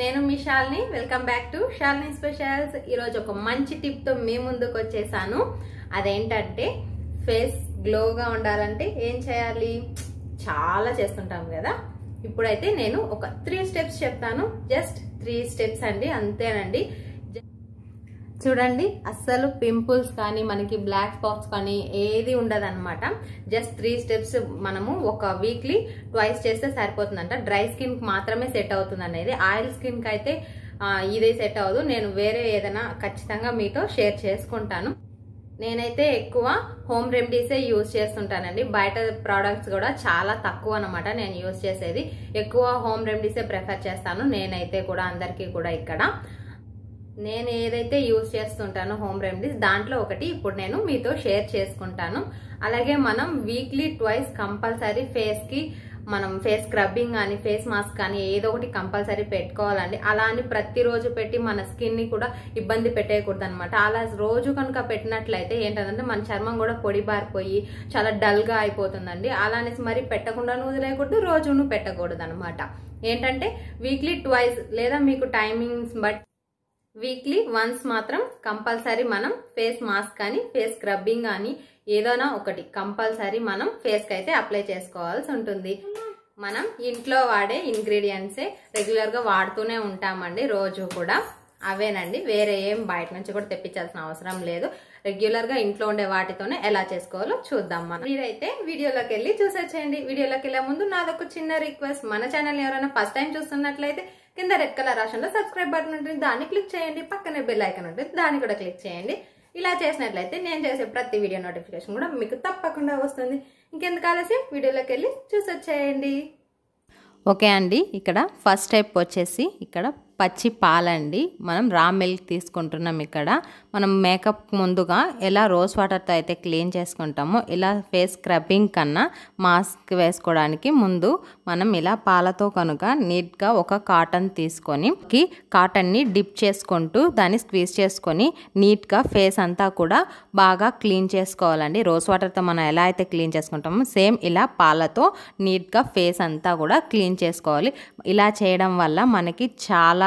నేను మీ Shalini welcome back to Shalini specials. ఈరోజు ఒక మంచి టిప్ తో మీ ముందుకు వచ్చేసాను। అదేంటంటే ఫేస్ గ్లోగా ఉండాలంటే ఏం చేయాలి? చాలా చేస్తుంటాం కదా। ఇప్పుడైతే నేను ఒక 3 స్టెప్స్ చెప్తాను। జస్ట్ 3 స్టెప్స్ అండి, అంతేనండి। చూడండి, అస్సలు పింపుల్స్ కానీ మనకి బ్లాక్ స్పాట్స్ కానీ ఏది ఉండదన్నమాట। జస్ట్ 3 స్టెప్స్ మనము ఒక వీక్లీ ట్వైస్ చేస్తే సరిపోతుందంట। డ్రై స్కిన్ కి మాత్రమే సెట్ అవుతుంది అనేది, ఆయిల్ స్కిన్ కి అయితే ఇదే సెట్ అవ్వదు। నేను వేరే ఏదైనా ఖచ్చితంగా మీతో షేర్ చేసుకుంటాను। నేనైతే ఎక్కువ హోమ్ రెమెడీసే యూజ్ చేస్తుంటానండి। బయట ప్రోడక్ట్స్ కూడా చాలా తక్కువ అన్నమాట నేను యూజ్ చేసేది। ఎక్కువ హోమ్ రెమెడీసే ప్రిఫర్ చేస్తాను నేనైతే కూడా, అందరికీ కూడా। ఇక్కడ నేను ఏదైతే యూజ్ చేస్తుంటానో హోమ్ రెమెడీస్ దాంట్లో ఒకటి ఇప్పుడు నేను మీతో షేర్ చేసుకుంటాను। అలాగే మనం వీక్లీ ట్వైస్ కంపల్సరీ ఫేస్ కి మనం ఫేస్ స్క్రబ్బింగ్ కానీ ఫేస్ మాస్క్ కానీ ఏదో ఒకటి కంపల్సరీ పెట్టుకోవాలండి। అలా అని ప్రతిరోజు పెట్టి మన స్కిన్ ని కూడా ఇబ్బంది పెట్టేయకూడదు అనమాట। అలా రోజు కనుక పెట్టినట్లయితే ఏంటంటే మన చర్మం కూడా పొడి బారిపోయి చాలా డల్ గా అయిపోతుందండి। అలా అనేసి మరి పెట్టకుండా వదిలేయకూడదు, రోజును పెట్టకూడదు అనమాట। ఏంటంటే వీక్లీ ట్వైస్ లేదా మీకు టైమింగ్స్ బట్ వీక్లీ వన్స్ మాత్రం కంపల్సరీ మనం ఫేస్ మాస్క్ కానీ ఫేస్ స్క్రబ్బింగ్ కానీ ఏదైనా ఒకటి కంపల్సరీ మనం ఫేస్ కి అయితే అప్లై చేసుకోవాల్సి ఉంటుంది। మనం ఇంట్లో వాడే ఇంగ్రీడియంట్సే రెగ్యులర్ గా వాడుతూనే ఉంటామండి రోజు కూడా, అవేనండి। వేరే ఏం బయట నుంచి కూడా తెప్పించాల్సిన అవసరం లేదు। రెగ్యులర్ గా ఇంట్లో ఉండే వాటితోనే ఎలా చేసుకోవాలో చూద్దాం మనం। మీరైతే వీడియోలోకి వెళ్ళి చూసేసేయండి। వీడియోలోకి వెళ్ళే ముందు నాదొక చిన్న రిక్వెస్ట్, మన ఛానల్ ఎవరైనా ఫస్ట్ టైం చూస్తున్నట్లయితే కింద రెడ్ కలర్ ఆప్షన్లో సబ్స్క్రైబ్ బటన్ ఉంటుంది, దాన్ని క్లిక్ చేయండి। పక్కనే బెల్ ఐకాన్ ఉంటుంది, దాన్ని కూడా క్లిక్ చేయండి। ఇలా చేసినట్లయితే నేను చేసే ప్రతి వీడియో నోటిఫికేషన్ కూడా మీకు తప్పకుండా వస్తుంది। ఇంకెందుకు ఆలస్యం, వీడియోలోకి వెళ్ళి చూసొచ్చేయండి। ఓకే అండి, ఇక్కడ ఫస్ట్ స్టెప్ వచ్చేసి ఇక్కడ పచ్చి పాలండి, మనం రా మిల్క్ తీసుకుంటున్నాం। ఇక్కడ మనం మేకప్ ముందుగా ఎలా రోజ్ వాటర్తో అయితే క్లీన్ చేసుకుంటామో ఇలా ఫేస్ స్క్రబ్బింగ్ కన్నా మాస్క్ వేసుకోవడానికి ముందు మనం ఇలా పాలతో కనుక నీట్గా ఒక కాటన్ తీసుకొని కాటన్ని డిప్ చేసుకుంటూ దాన్ని స్క్వీజ్ చేసుకొని నీట్గా ఫేస్ అంతా కూడా బాగా క్లీన్ చేసుకోవాలండి। రోజ్ వాటర్తో మనం ఎలా అయితే క్లీన్ చేసుకుంటామో సేమ్ ఇలా పాలతో నీట్గా ఫేస్ అంతా కూడా క్లీన్ చేసుకోవాలి। ఇలా చేయడం వల్ల మనకి చాలా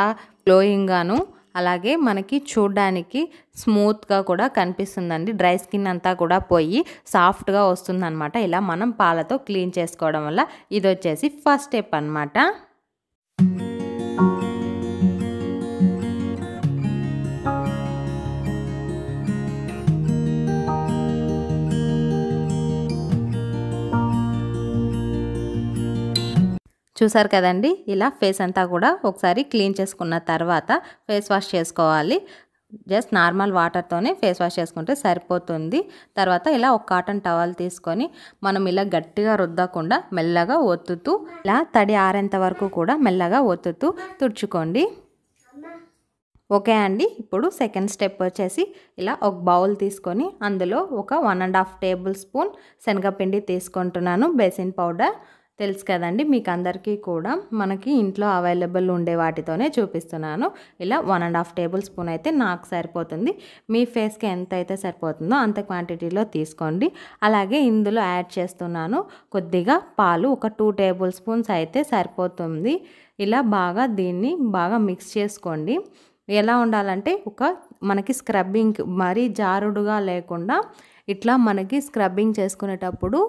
గ్లోయింగ్ గాను అలాగే మనకి చూడడానికి స్మూత్గా కూడా కనిపిస్తుందండి। డ్రై స్కిన్ అంతా కూడా పోయి సాఫ్ట్గా వస్తుందన్నమాట ఇలా మనం పాలతో క్లీన్ చేసుకోవడం వల్ల। ఇది వచ్చేసి ఫస్ట్ స్టెప్ అన్నమాట। చూసారు కదండి, ఇలా ఫేస్ అంతా కూడా ఒకసారి క్లీన్ చేసుకున్న తర్వాత ఫేస్ వాష్ చేసుకోవాలి। జస్ట్ నార్మల్ వాటర్తోనే ఫేస్ వాష్ చేసుకుంటే సరిపోతుంది। తర్వాత ఇలా ఒక కాటన్ టవల్ తీసుకొని మనం ఇలా గట్టిగా రుద్దకుండా మెల్లగా ఒత్తుతూ ఇలా తడి ఆరేంత వరకు కూడా మెల్లగా ఒత్తుతూ తుడుచుకోండి। ఓకే అండి, ఇప్పుడు సెకండ్ స్టెప్ వచ్చేసి ఇలా ఒక బౌల్ తీసుకొని అందులో ఒక 1.5 టేబుల్ స్పూన్ శనగపిండి తీసుకుంటున్నాను। బేసిన్ పౌడర్ తెలుసు కదండి మీకు అందరికీ కూడా, మనకి ఇంట్లో అవైలబుల్ ఉండే వాటితోనే చూపిస్తున్నాను। ఇలా 1.5 టేబుల్ స్పూన్ అయితే నాకు సరిపోతుంది, మీ ఫేస్కి ఎంత అయితే సరిపోతుందో అంత క్వాంటిటీలో తీసుకోండి। అలాగే ఇందులో యాడ్ చేస్తున్నాను కొద్దిగా పాలు, ఒక 2 టేబుల్ స్పూన్స్ అయితే సరిపోతుంది। ఇలా బాగా దీన్ని బాగా మిక్స్ చేసుకోండి। ఎలా ఉండాలంటే మనకి స్క్రబ్బింగ్ మరీ జారుడుగా లేకుండా ఇట్లా మనకి స్క్రబ్బింగ్ చేసుకునేటప్పుడు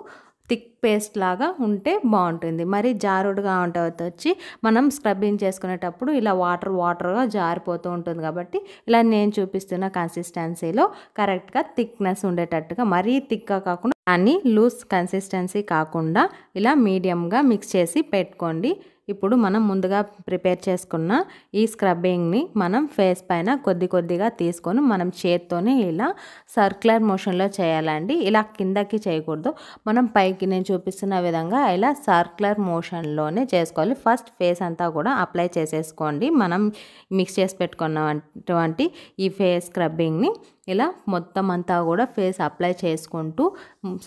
థిక్ పేస్ట్ లాగా ఉంటే బాగుంటుంది। మరి జారుడుగా వచ్చి మనం స్క్రబ్బింగ్ చేసుకునేటప్పుడు ఇలా వాటర్గా జారిపోతూ ఉంటుంది కాబట్టి ఇలా నేను చూపిస్తున్న కన్సిస్టెన్సీలో కరెక్ట్గా థిక్నెస్ ఉండేటట్టుగా, మరీ థిక్గా కాకుండా అన్ని లూజ్ కన్సిస్టెన్సీ కాకుండా ఇలా మీడియంగా మిక్స్ చేసి పెట్టుకోండి। ఇప్పుడు మనం ముందుగా ప్రిపేర్ చేసుకున్న ఈ స్క్రబ్బింగ్ని మనం ఫేస్ పైన కొద్దిగా తీసుకొని మనం చేత్తోనే ఇలా సర్క్యులర్ మోషన్లో చేయాలండి। ఇలా కిందకి చేయకూడదు, మనం పైకి నేను చూపిస్తున్న విధంగా ఇలా సర్క్యులర్ మోషన్లోనే చేసుకోవాలి। ఫస్ట్ ఫేస్ అంతా కూడా అప్లై చేసేసుకోండి। మనం మిక్స్ చేసి పెట్టుకున్నటువంటి ఈ ఫేస్ స్క్రబ్బింగ్ని ఇలా మొత్తం అంతా కూడా ఫేస్ అప్లై చేసుకుంటూ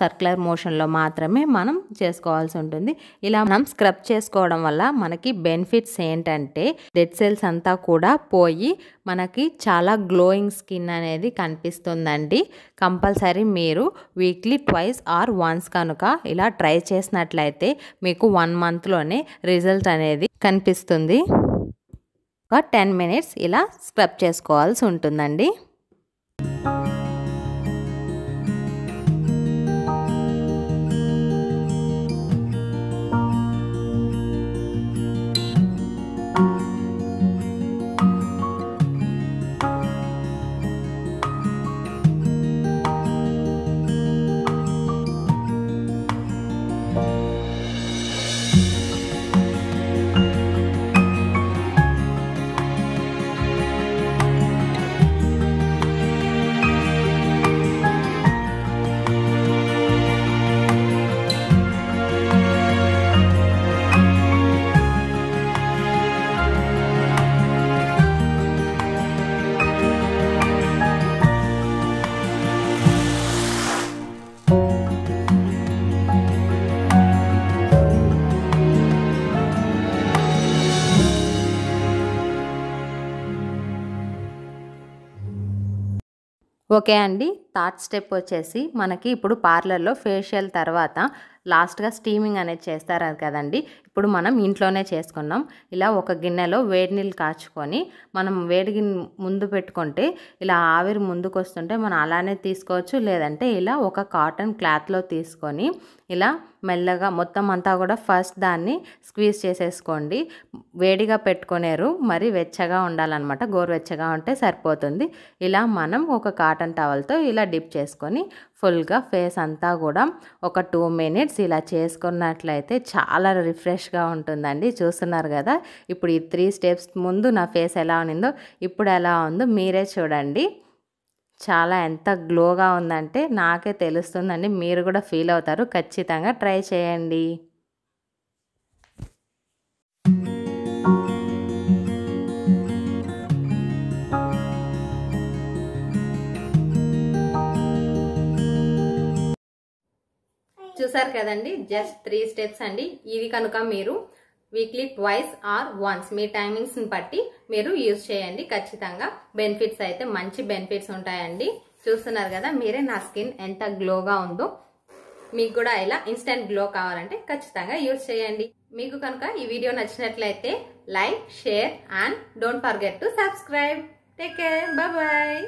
సర్క్యులర్ మోషన్లో మాత్రమే మనం చేసుకోవాల్సి ఉంటుంది। ఇలా మనం స్క్రబ్ చేసుకోవడం వల్ల మనకి బెనిఫిట్స్ ఏంటంటే డెడ్ సెల్స్ అంతా కూడా పోయి మనకి చాలా గ్లోయింగ్ స్కిన్ అనేది కనిపిస్తుందండి। కంపల్సరీ మీరు వీక్లీ ట్వైస్ ఆర్ వన్స్ కనుక ఇలా ట్రై చేసినట్లయితే మీకు 1 మంత్లోనే రిజల్ట్ అనేది కనిపిస్తుంది। ఒక 10 minutes ఇలా స్క్రబ్ చేసుకోవాల్సి ఉంటుందండి. ఓకే అండి, థర్డ్ స్టెప్ వచ్చేసి మనకి ఇప్పుడు పార్లర్లో ఫేషియల్ తర్వాత లాస్ట్గా స్టీమింగ్ అనేది చేస్తారు కదండి. ఇప్పుడు మనం ఇంట్లోనే చేసుకున్నాం. ఇలా ఒక గిన్నెలో వేడి నీళ్ళు కాచుకొని మనం వేడి ముందు పెట్టుకుంటే ఇలా ఆవిరి ముందుకు వస్తుంటే మనం అలానే తీసుకోవచ్చు. లేదంటే ఇలా ఒక కాటన్ క్లాత్లో తీసుకొని ఇలా మెల్లగా మొత్తం అంతా కూడా ఫస్ట్ దాన్ని స్క్వీజ్ చేసేసుకోండి. వేడిగా పెట్టుకునేరు, మరి వెచ్చగా ఉండాలన్నమాట. గోరువెచ్చగా ఉంటే సరిపోతుంది. ఇలా మనం ఒక కాటన్ టవల్తో ఇలా డిప్ చేసుకొని ఫుల్గా ఫేస్ అంతా కూడా ఒక 2 minutes ఇలా చేసుకున్నట్లయితే చాలా రిఫ్రెష్గా ఉంటుందండి. చూస్తున్నారు కదా, ఇప్పుడు ఈ 3 steps ముందు నా ఫేస్ ఎలా ఉన్నిందో ఇప్పుడు ఎలా ఉందో మీరే చూడండి. చాలా ఎంత గ్లోగా ఉందంటే నాకే తెలుస్తుందండి. మీరు కూడా ఫీల్ అవుతారు. ఖచ్చితంగా ట్రై చేయండి. చూసారు కదండి, జస్ట్ 3 steps అండి. ఇది కనుక మీరు వీక్లీ ట్వైస్ ఆర్ వన్స్ మీ టైమింగ్స్ని బట్టి మీరు యూజ్ చేయండి. ఖచ్చితంగా బెనిఫిట్స్ అయితే మంచి బెనిఫిట్స్ ఉంటాయండి. చూస్తున్నారు కదా మీరే నా స్కిన్ ఎంత గ్లోగా ఉందో. మీకు కూడా ఇలా ఇన్స్టెంట్ గ్లో కావాలంటే ఖచ్చితంగా యూజ్ చేయండి. మీకు కనుక ఈ వీడియో నచ్చినట్లయితే like, share and don't forget to subscribe. Take care, bye bye.